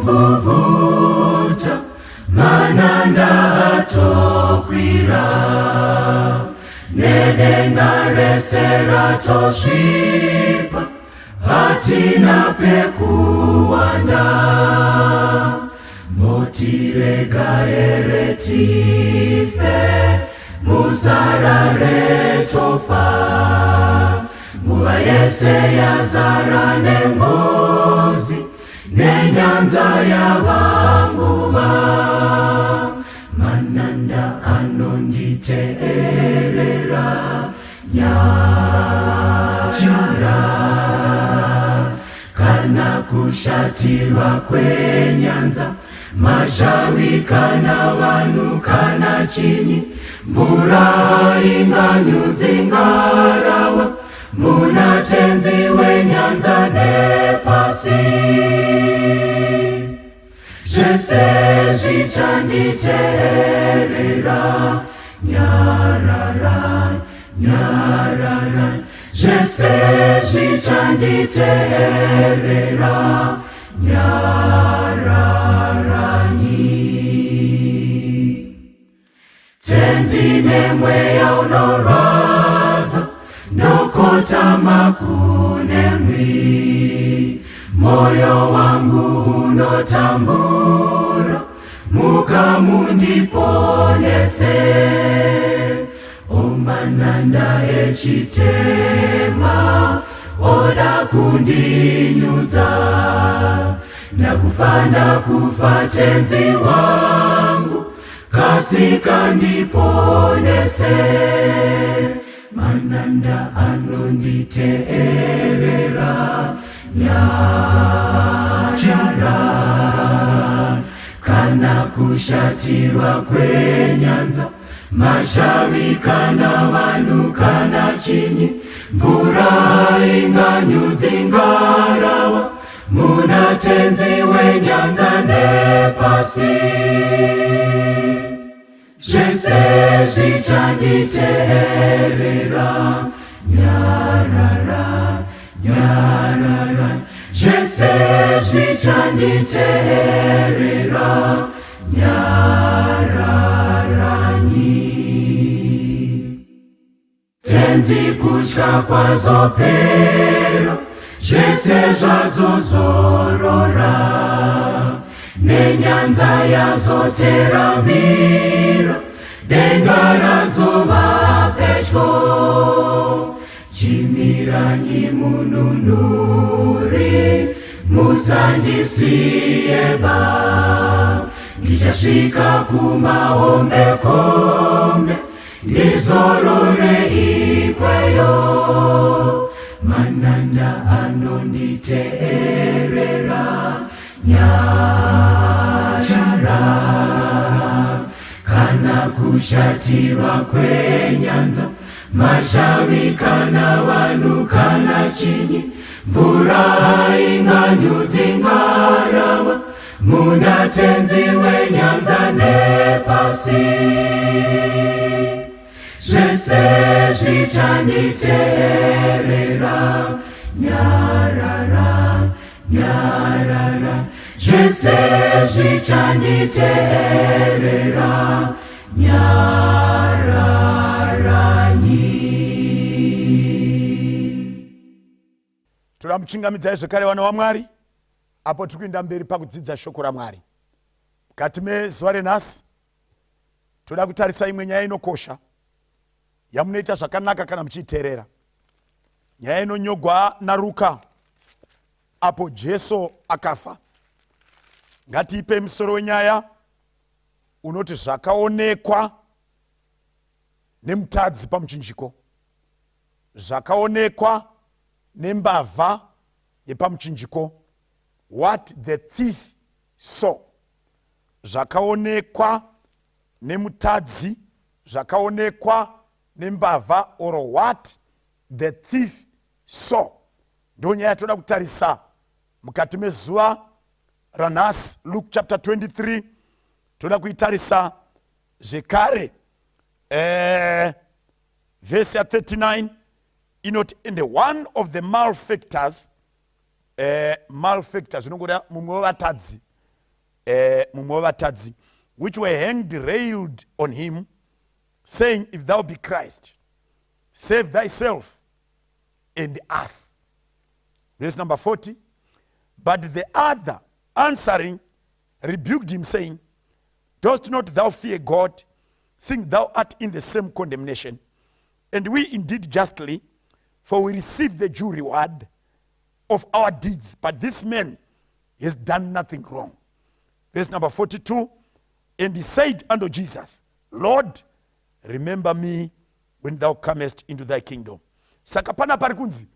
vuvuta mananda atokwira nedenga resera toshipa hatina pekuwanda motirega eretife musarare tofa nguva yese yazara nengozi nenyanza yavanguva mananda anonditeerera nyachira kana kushatirwa kwenyanza mashavi kana vanhu kana chinyi mvura inganyudzi ngarawa muna tenzi wenyanza nepasi zvese zvichanditeerera nyarara nyarara zvese zvichanditeerera nyararani tenzi nemweya unorwadza ndokotama kunemwi moyo wangu unotambura mukamundiponese omananda echitema oda kundinyudza ndakufanda kufa tenzi wangu kasika ndiponese mananda anonditeerera nyachira kana kushatirwa kwenyanza mashavi kana vanhu kana chinyi mvura inganyudzi ngarawa muna tenzi wenyanza nepasi zvese zvichanditeerera nyarara nyarara zvese zvichanditeerera nyararani tenzi kutya kwazopera zvese zvazozorora nenyanza yazoteramira denga razova pedyo chimiranyi mununuri musandisiyeba ndichasvika kumahombekombe ndizorore ikweyo mananda anonditeerera nyachira kana kushatirwa kwenyanza mashavi kana vanhu kana chinyi mvura inganyudzi ngarawa muna tenzi wenyanza nepasi zvese zvichanditeerera nyarara nyarara zvese zvichanditeerera nyararani. Turamuchingamidzai zvekare vana vaMwari apo tikuenda mberi pakudzidza shoko raMwari. Mukati mezuva renhasi toda kutarisa imwe nyaya inokosha yamunoita zvakanaka kana muchiiteerera. Nyaya inonyogwa naRuka apo Jesu akafa. Ngatiipe musoro wenyaya unoti zvakaonekwa nemutadzi pamuchinjiko, zvakaonekwa nembavha yepamuchinjiko, what the thief saw. Zvakaonekwa nemutadzi, zvakaonekwa nembavha, or what the thief saw. Ndo nyaya toda kutarisa mukati mezuva ranhasi. Luke chapter 23 toda kuitarisa zvekare verse 39 inoti, and one of the malefactors, malefactors inongoda mumwe wevatadzi, mumwe wevatadzi, which were hanged railed on him, saying, if thou be Christ, save thyself and us. Verse number 40. But the other answering rebuked him, saying, dost not thou fear God, seeing thou art in the same condemnation? And we indeed justly, for we receive the due reward of our deeds. But this man has done nothing wrong. Verse number 42. And he said unto Jesus, Lord, remember me when thou comest into thy kingdom. Saka pana pari kunzi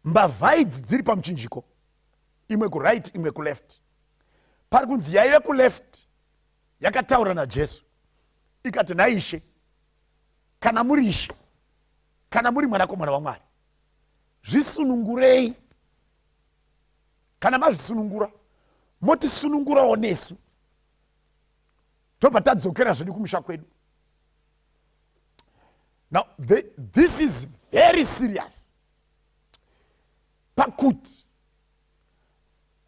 mbavha idzi dziri pamuchinjiko, imwe kuright imwe kuleft. Pari kunzi yaive kuleft yakataura naJesu ikati, naishe, kana muri ishe, kana muri mwanakomana waMwari, zvisunungurei. Kana mazvisunungura, motisunungurawo nesu, tobva tadzokera zvedu kumusha kwedu. Now this is very serious, pakuti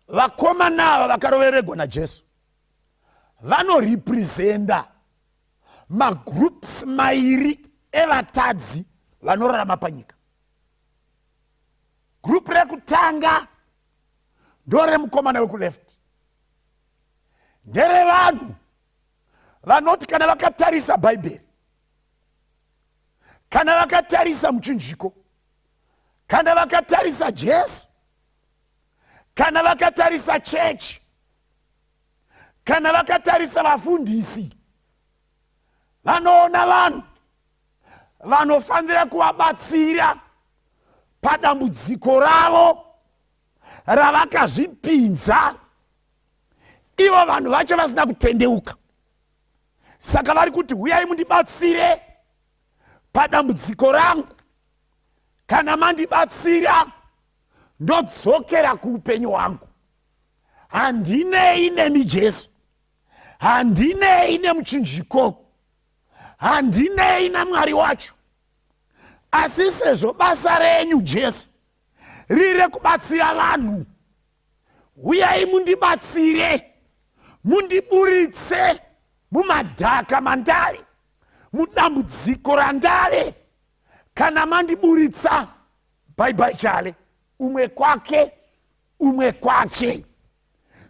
vakomana ava vakarovererwa naJesu vanorepresenta magroups mairi evatadzi vanorarama panyika. Group rekutanga ndoremukomana wekuleft, nderevanhu vanoti kana vakatarisa bhaibheri, kana vakatarisa muchinjiko, kana vakatarisa Jesu, kana vakatarisa chechi, kana vakatarisa vafundisi, vanoona vanhu vanofanira kuvabatsira padambudziko ravo ravakazvipinza. Ivo vanhu vacho vasina kutendeuka, saka vari kuti huyai mundibatsire padambudziko rangu. Kana mandibatsira ndodzokera kuupenyu hwangu. Handinei nemi Jesu, handinei nemuchinjiko, handinei naMwari wacho. Asi sezvo basa renyu Jesu riri kubatsira vanhu, huyai mundibatsire, mundiburitse mumadhaka mandare, mudambudziko randare. Kana mandiburitsa, bye bye chale, umwe kwake umwe kwake.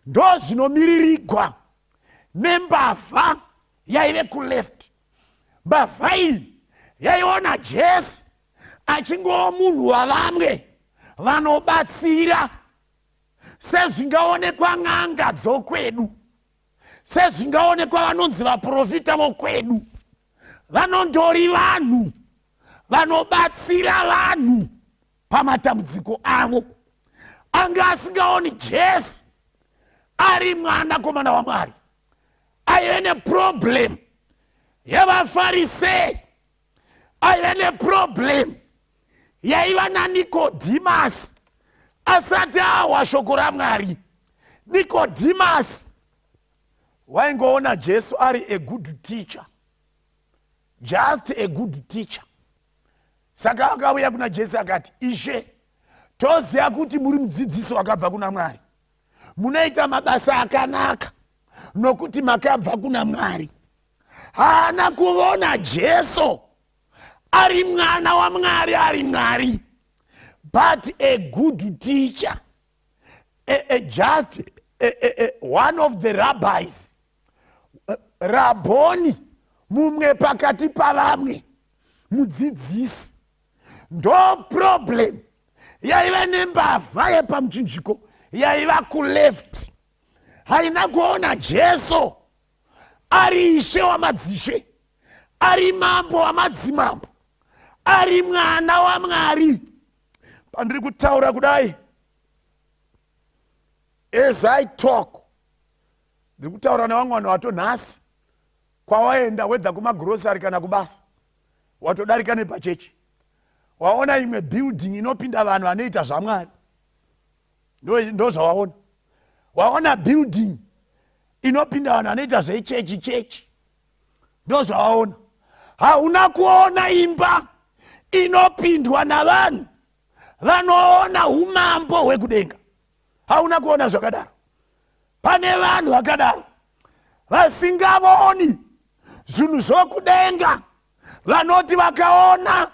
Ndo zvinomiririgwa nembavha yaive kuleft. Mbavha iyi yaiona Jesu achingova munhu wavamwe vanobatsira, sezvingaonekwa n'anga dzokwedu, sezvingaonekwa vanonzi vaprofita vokwedu. Vanondori vanhu vanobatsira vanhu pamatambudziko avo. Anga asingaoni Jesu ari mwanakomana waMwari, aive neproblem yavafarisei, aive neproblem yaiva naNikodhimasi asati awa shoko raMwari. Nikodhimasi waingoona Jesu ari a good teacher, just a good teacher. Saka akauya kuna Jesu akati, Ishe, toziva kuti muri mudzidzisi wakabva kuna Mwari, munoita mabasa akanaka nokuti makabva kuna Mwari. Haana kuona Jesu ari mwana waMwari, ari Mwari, but a good teacher, just one of the rabbis, Raboni, mumwe pakati pavamwe, mudzidzisi. Ndo problem yaiva nembavha yepamuchinjiko yaiva kuleft. Haina kuona Jesu ari Ishe wamadzishe, ari mambo wamadzimambo, ari mwana waMwari. Pandiri kutaura kudai, as I talk, ndiri kutaura nevamwe vanhu vato nhasi kwawaenda wedza kumagrosari kana kubasa, watodarika nepachechi, waona imwe building inopinda vanhu vanoita zvaMwari, ndo zvawaona. Waona building inopinda vanhu vanoita zvechechi, ndo zvawaona. Hauna kuona imba inopindwa navanhu vanoona umambo hwekudenga. Hauna kuona zvakadaro. pane vanhu vakadaro vasingavoni zvinhu zvokudenga, vanoti vakaona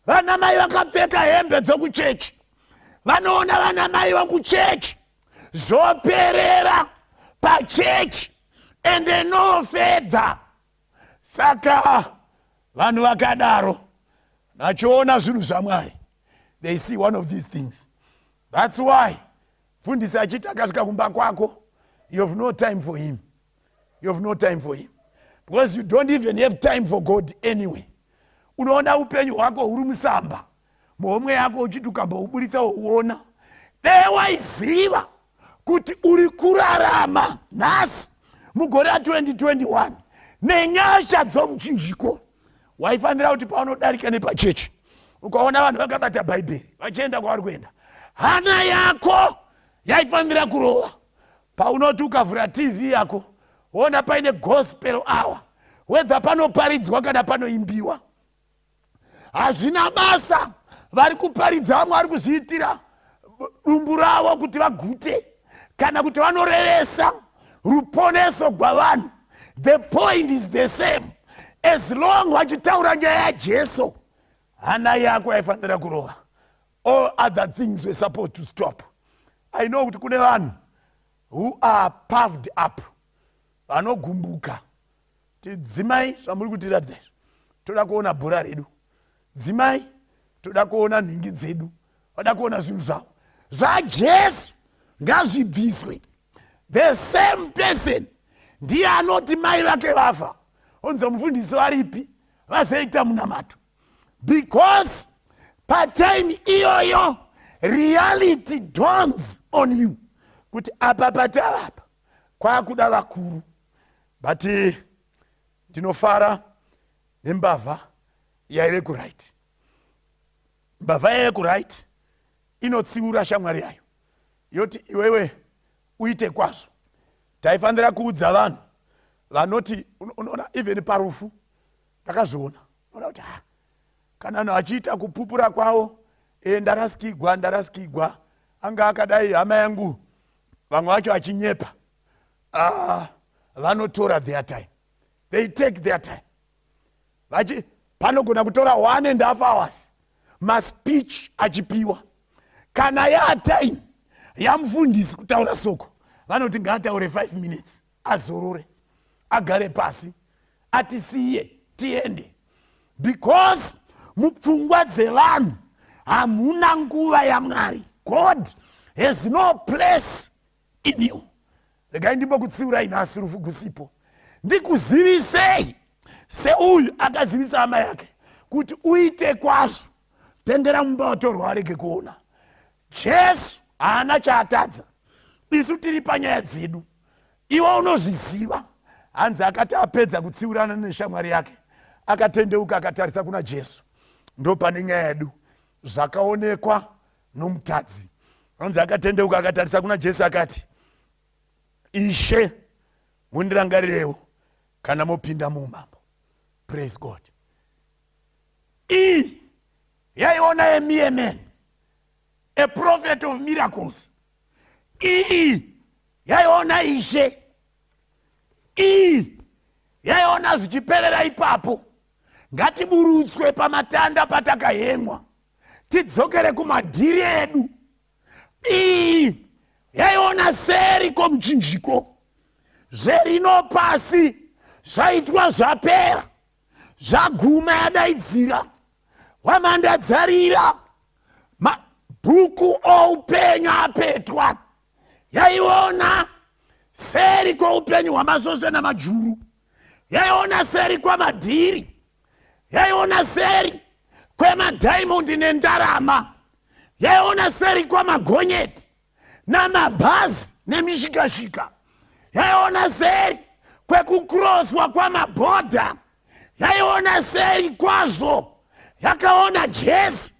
vana mai vakapfeka hembe dzokuchechi, vanoona vana mai vakuchechi zvoperera pachechi ende nofedza. Saka vanhu vakadaro vachiona zvinhu zvaMwari, they see one of these things. That's why mufundisi achiti akasvika kumba kwako, you have no time for him. You have no time for him. Because you don't even have time for God anyway. Unoona upenyu hwako huri musamba, muhomwe yako uchiti ukamboubuditsa uona. Dai waiziva kuti uri kurarama nhasi mugore ra2021 nenyasha dzomuchinjiko, waifanira kuti paunodarika nepachechi ukaona vanhu vakabata bhaibheri vachienda kwavari kuenda, hana yako yaifanira kurova. Paunoti ukavhura TV yako ona paine gospel hour, wedha panoparidzwa kana panoimbiwa, hazvina basa. Vari kuparidza vamwe vari kuzviitira dumbu ravo kuti vagute kana kuti vanorevesa ruponeso rwavanhu. The point is the same. As long vachitaura nyaya yaJesu, hana yako yaifanira kurova. All other things were supposed to stop. I know kuti kune vanhu who are puffed up, vanogumbuka. Dzimai zvamuri kutiratidza, toda kuona bhora redu. Dzimai toda kuona nhingi dzedu, toda kuona zvinhu zvavo. ZvaJesu ngazvibviswe. The same person ndiye anoti mai vake vafa, onzi mufundisi varipi, vazoita munamato. Because patime iyoyo reality dawns on you kuti apa patalapa kwakuda vakuru. But ndinofara nembavha yaive kuright. Mbavha yaive kuright inotsiura shamwari yayo yoti iwewe uite kwazvo. Taifanira kuudza vanhu vanoti, unoona even parufu ndakazviona, unoona kuti kana vanhu vachiita kupupura kwavo, ndarasikigwa anga akadai hama yangu, vamwe vacho vachinyepa, vanotora their time. They take their time. Panogona kutora 1.5 hours maspeech achipiwa. Kana time yamufundisi kutaura soko, vanoti ngaataure 5 minutes, azorore, agare pasi, atisiye tiende. Because mupfungwa dzevanhu hamuna nguva yaMwari. God has no place in you. Regai ndimbokutsiurai nhasi rufu gusipo. Ndikuzivisei seuyu akazivisa hama yake kuti uite kwazvo, pendera mumba watorwa arege kuona. Jesu haana chaatadza. Isu tiri panyaya dzedu, iwe unozviziva. Hanzi akati apedza kutsiurana neshamwari yake, akatendeuka akatarisa kuna Jesu. Ndo pane nyaya yedu. Zvakaonekwa nomutadzi. Hanzi akatendeuka akatarisa kuna Jesu akati, Ishe, mundirangarirewo kana mopinda muumambo. Praise God. Yaiona a mere man, a prophet of miracles. Yaiona Ishe. Yaiona zvichiperera ipapo. Ngatiburutswe pamatanda patakahemwa, tidzokere kumadhiri edu. Yaiona seri komuchinjiko, zverino pasi zvaitwa zvapera, zvaguma yadaidzira, wamandadzarira, mabhuku oupenyu apetwa. Yaiona seri kwoupenyu hwamasvosve namajuru, yaiona seri kwamadhiri, yaiona seri kwemadhaimondi nendarama, yaiona seri kwamagonyeti namabhazi nemishikashika, yaiona seri kwekukroswa kwamabhodha, yaiona seri kwazvo. Yakaona Jesu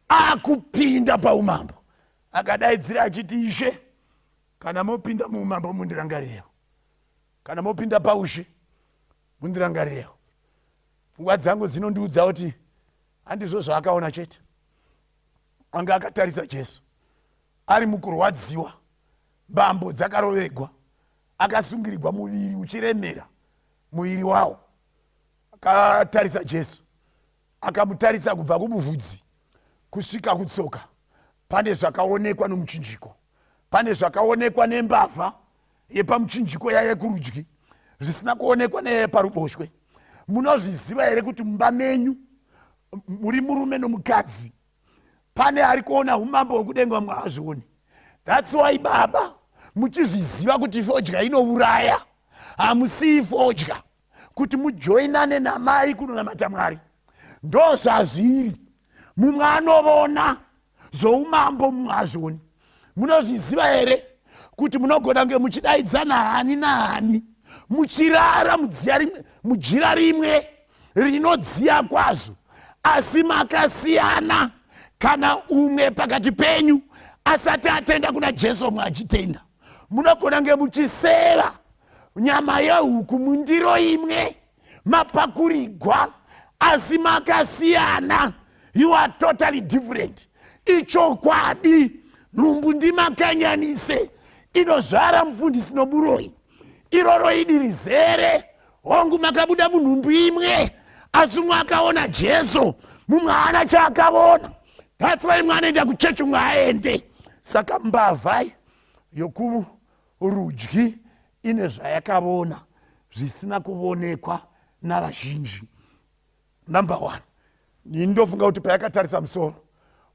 akupinda paumambo, akadaidzira achiti, Ishe, kana mopinda muumambo mundirangarirewo, kana mopinda paushe mundirangarirewo. Pfungwa dzangu dzinondiudza kuti handizvo zvaakaona chete. Anga akatarisa Jesu ari mukurwadziwa, mbambo dzakarovegwa, akasungirirwa muviri uchiremera muviri wawo. Akatarisa Jesu, akamutarisa kubva kumuvhudzi kusvika kutsoka. Pane zvakaonekwa nomuchinjiko, pane zvakaonekwa nembavha yepamuchinjiko yaiye kurudyi, zvisina kuonekwa neyeparuboshwe. Munozviziva here kuti mumba menyu muri murume nomukadzi, pane ari kuona umambo hwekudenga mwaazvioni? That's why baba, muchizviziva kuti fodya inouraya, hamusii fodya kuti mujoinane namai kunonamata Mwari. Ndo zvazviri. Mumwe anovona zvoumambo, mumwe hazvioni. Munozviziva here kuti munogona kunge muchidaidzana hani nahani, muchirara mujira rimwe rinodziya kwazvo, asi makasiyana kana umwe pakati penyu asati atenda kuna Jesu, umwe achitenda. Munogona kunge muchiseva nyama yehuku mundiro imwe, mapakurigwa, asi makasiyana. You are totally different. Ichokwadi, nhumbu ndimakanyanise, inozvara mufundisi nomuroyi. Iroro idi rizere, hongu makabuda munhumbu imwe, asi umwe akaona Jesu, mumwe haana chaakaona. That's why mwe anoenda kuchechi, umwe haende. Saka mbavha yokurudyi ine zvayakaona zvisina kuonekwa navazhinji. Number 1, ndofunga kuti payakatarisa musoro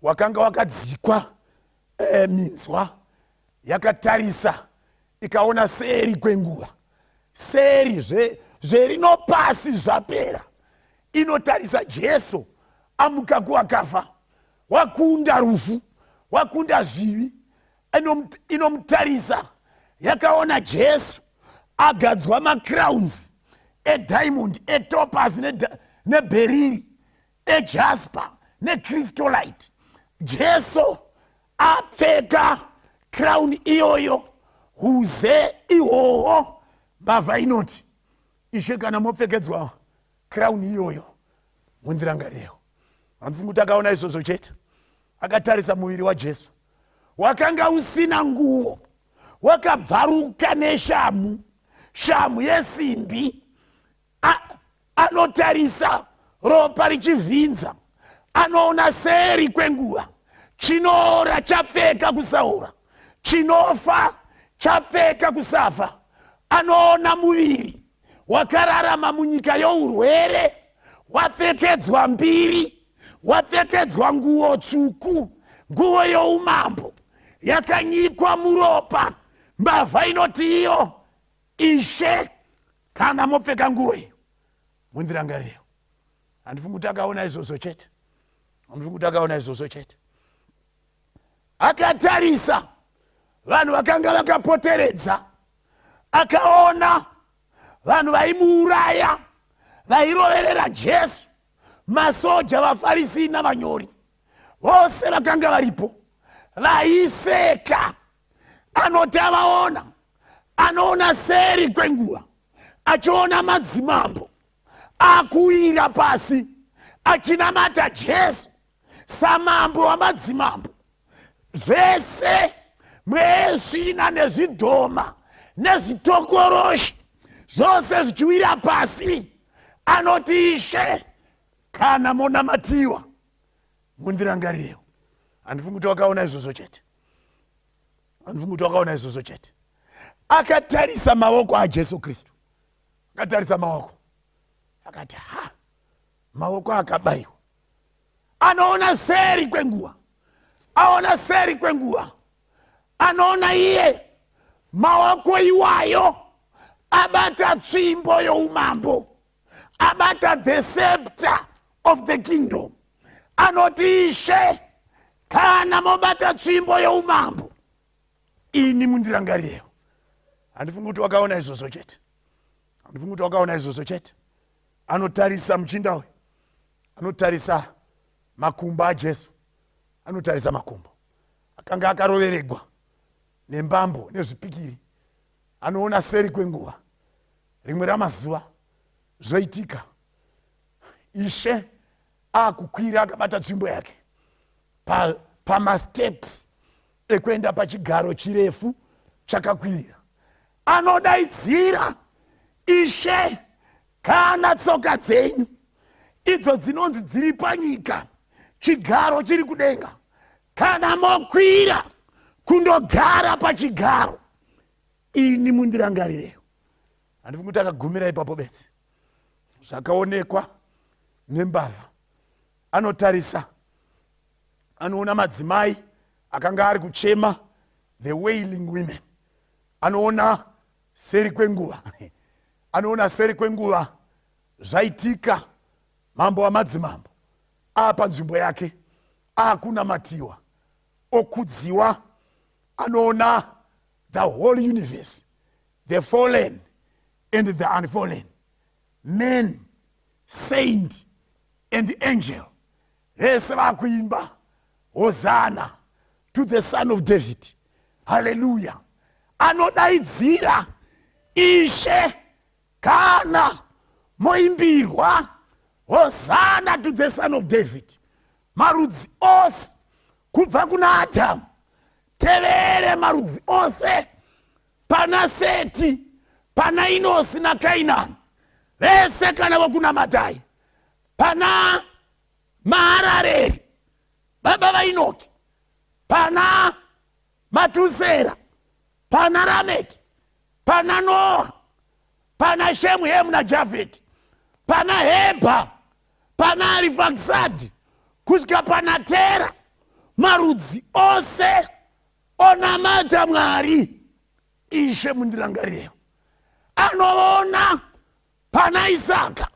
wakanga wakadzikwa minzwa, yakatarisa ikaona seri kwenguva, seri zverinopasi zvapera. Inotarisa Jesu amuka kuvakafa, wakunda rufu, wakunda zvivi. Inomutarisa, yakaona Jesu agadzwa macrowns ediamond, etopaz, neberiri, ejasper, necrystolite. Jesu apfeka crown iyoyo, huze ihwohwo. Mbavha inoti, Ishe kana mopfekedzwa crown iyoyo, mundirangarewo. Anofunga kuti akaona izvozvo chete. Akatarisa muviri waJesu, wakanga usina nguo, wakabvaruka neshamu, shamu yesimbi. Anotarisa ropa richivhinza, anoona seri kwenguva, chinoora chapfeka kusaora, chinofa chapfeka kusafa. Anoona muviri wakararama munyika yourwere, wapfekedzwa mbiri, wapfekedzwa nguo tsvuku, nguo youmambo, yakanyikwa muropa. Mbavha inoti iyo, Ishe kana mopfeka nguo iyo, mundirangarewo. Handifungi kuti akaona izvozvo chete. Handifungi kuti akaona izvozvo chete. Akatarisa vanhu vakanga vakapoteredza, akaona vanhu vaimuuraya, vairoverera Jesu, masoja, vaFarisi navanyori, vose vakanga varipo, vaiseka. Anoti avaona, anoona seri kwenguva, achiona madzimambo akuwira pasi, achinamata Jesu samambo wamadzimambo. Zvese mwezvina nezvidhoma nezvitokoroshi, zvose zvichiwira pasi. Anoti, Ishe kana monamatiwa, mundirangarewo. Handifungi kuti wakaona izvozvo chete. Handifungi kuti wakaona izvozvo chete. Akatarisa maoko aJesu Kristu, akatarisa maoko, akati, maoko akabayiwa. Anoona seri kwenguva, aona seri kwenguva. Anoona iye maoko iwayo abata tsvimbo youmambo, abata the scepter of the kingdom. Anoti, Ishe kana mobata tsvimbo youmambo, ini mundirangarewo. Handifungi kuti wakaona izvozvo chete. Handifungi kuti wakaona izvozvo chete. Anotarisa muchinda uyu, anotarisa makumbo aJesu, anotarisa makumbo akanga akaroveregwa nembambo nezvipikiri. Anoona seri kwenguva, rimwe ramazuva zvoitika, Ishe akukwira akabata tsvimbo yake pamasteps ekuenda pachigaro chirefu chakakwirira. anodaidzira, Ishe, kana tsoka dzenyu idzo dzinonzi dziri panyika, chigaro chiri kudenga, kana mokwira kundogara pachigaro, ini mundirangarirewo. Handifungi kuti akagumira ipapo bedzi. Zvakaonekwa nembavha anotarisa, anoona madzimai akanga ari kuchema, the wailing women. Anoona seri kwenguva anoona seri kwenguva zvaitika, mambo wamadzimambo panzvimbo yake akunamatiwa, okudziwa. Anoona the whole universe, the fallen and the unfallen, men, saint and angel, vese vakuimba Hosanna to the Son of David. Hallelujah. Anodaidzira, Ishe, kana moimbirwa Hosanna to the Son of David. Marudzi ose kubva kuna Adamu, tevere marudzi ose, pana Seti, pana Inosi naKainani, vese kana vokunamatai, pana Maharareri, baba vaInoki, pana Matusera, pana Rameki, pana Noa, pana Shemu, Hemu naJafeti, pana Hebha, pana Arifaksadi, kusvika pana Tera. Marudzi ose onamata Mwari. Ishe mundirangarire. Anoona pana Isaka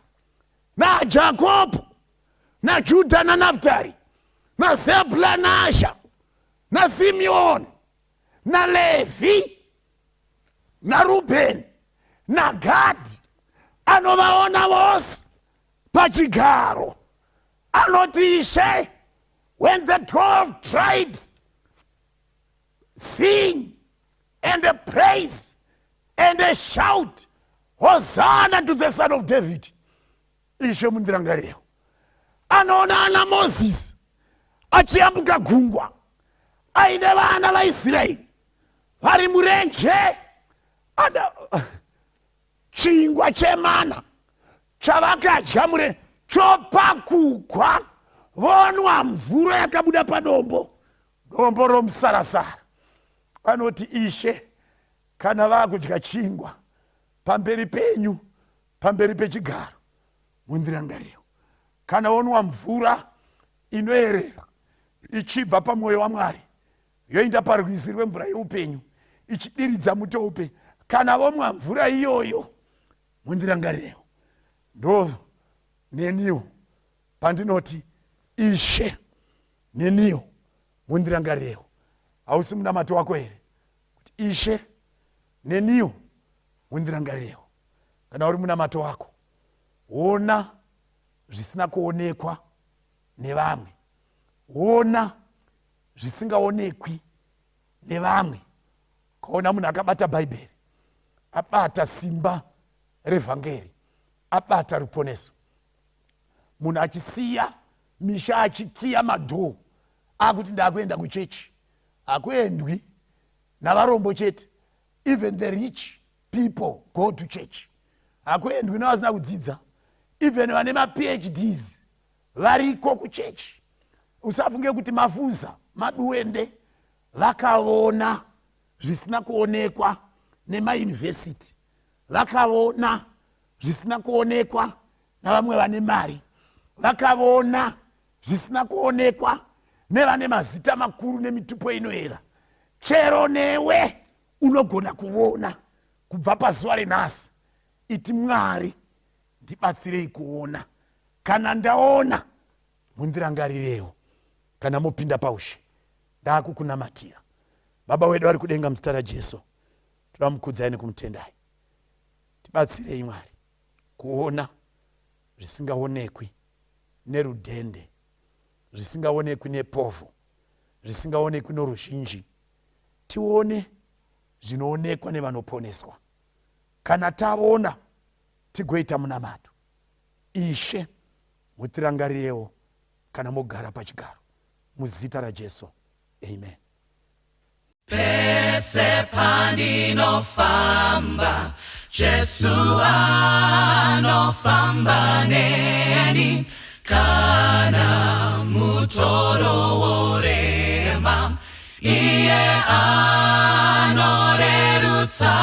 naJakobo naJudha naNaftari naZebhula naAsha naSimeoni naLevhi naRubheni naGadhi. Anovaona vose pachigaro. Anoti Ishe, when the 12 tribes sing and praise and shout Hosanna to the Son of David, Ishe mundirangarire. Anoona ana Moses achiyambuka gungwa aine vana vaIsraeri vari murenje, chingwa chemana chavakadya murenje chopakugwa, vonwa mvura yakabuda padombo, dombo romusarasara. Anoti Ishe, kana vakudya chingwa pamberi penyu, pamberi pechigaro, mundirangarire. Kana vonwa mvura inoerera ichibva pamwoyo waMwari yoenda parwizi rwemvura yeupenyu ichidiridza muto upenyu, kana vomwa mvura iyoyo, mundirangarire. Ndo neniwo pandinoti Ishe, neniwo mundirangarirewo. Hausi munamato wako here kuti Ishe, neniwo mundirangarirewo? Kana uri munamato wako, ona zvisina kuonekwa nevamwe, ona zvisingaonekwi nevamwe. Kaona munhu akabata Bhaibheri, abata simba revhangeri, abata ruponeso. Munhu achisiya misha, achikiya madhoo akuti ndakuenda kuchechi. Hakuendwi navarombo chete. Even the rich people go to church. Hakuendwi navasina kudzidza. Even vane maPhDs variko kuchechi. Usafunge kuti mafuza, maduende vakaona zvisina kuonekwa nemaYunivhesiti, vakaona zvisina kuonekwa navamwe vane mari, vakaona zvisina kuonekwa nevane mazita makuru nemitupo inoera. Chero newe unogona kuona kubva pazuva renhasi. Iti Mwari, ndibatsirei kuona. Kana ndaona, mundirangarirewo. Kana mopinda paushe, ndakukunamatira. Baba wedu vari kudenga muzita raJesu, tinomukudzai nekumutendai. Tibatsirei Mwari kuona zvisingaonekwi nerudhende, zvisingaonekwi nepofu, zvisingaonekwi noruzhinji. Tione zvinoonekwa nevanoponeswa. Kana taona, tigoita munamato. Ishe, mutirangarirewo kana mogara pachigaro. Muzita raJesu. Amen. pese pandinofamba Jesu anofamba neni kana mutoro worema iye anorerutsa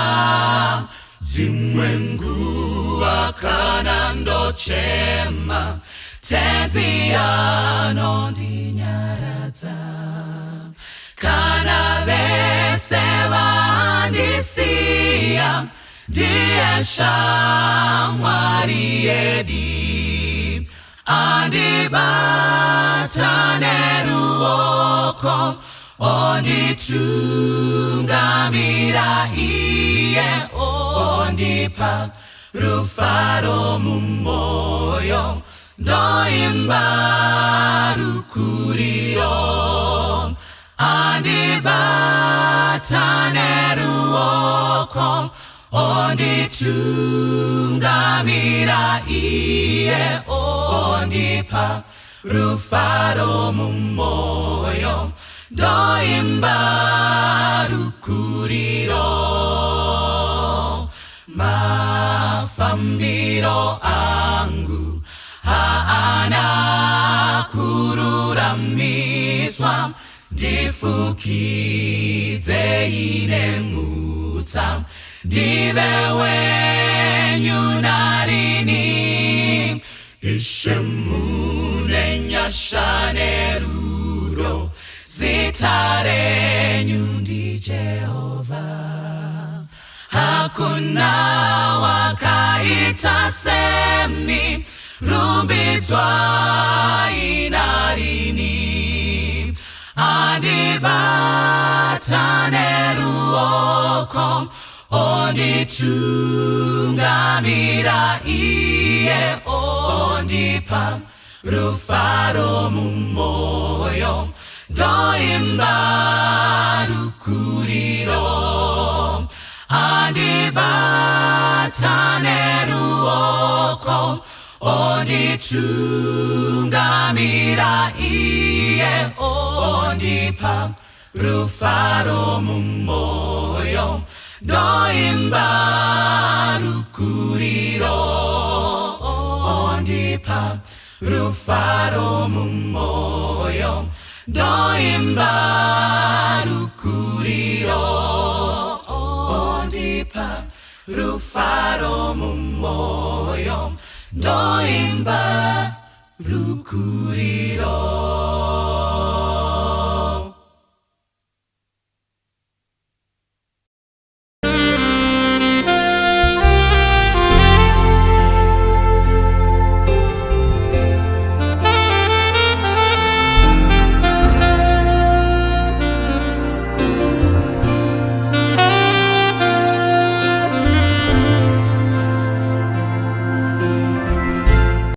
dzimwenguva kana ndochema tenzi anondinyaradza kana vese vandisiya ndiye shamwari yedi andibata neruoko onditungamira iye ondipa rufaro mumoyo ndoimba rukuriro andibata neruoko onditungamira iye ondipa rufaro mumoyo ndoimba rukuriro mafambiro angu haana kururamiswa ndifukidze ine ngutsa ndive wenyu narini ishemune nyasha neruro zita renyu ndi Jehova hakuna wakaita semi rumbidzwa inarini andibata neruoko onditungamira iye ondipa rufaro mumoyo ndoimba rukuriro andibata neruoko onditungamira iye ondipa rufaro mumoyo ndoimba rukuriro ondipa rufaro mumoyo ndoimba rukuriro ondipa rufaro mumoyo ndoimba rukuriro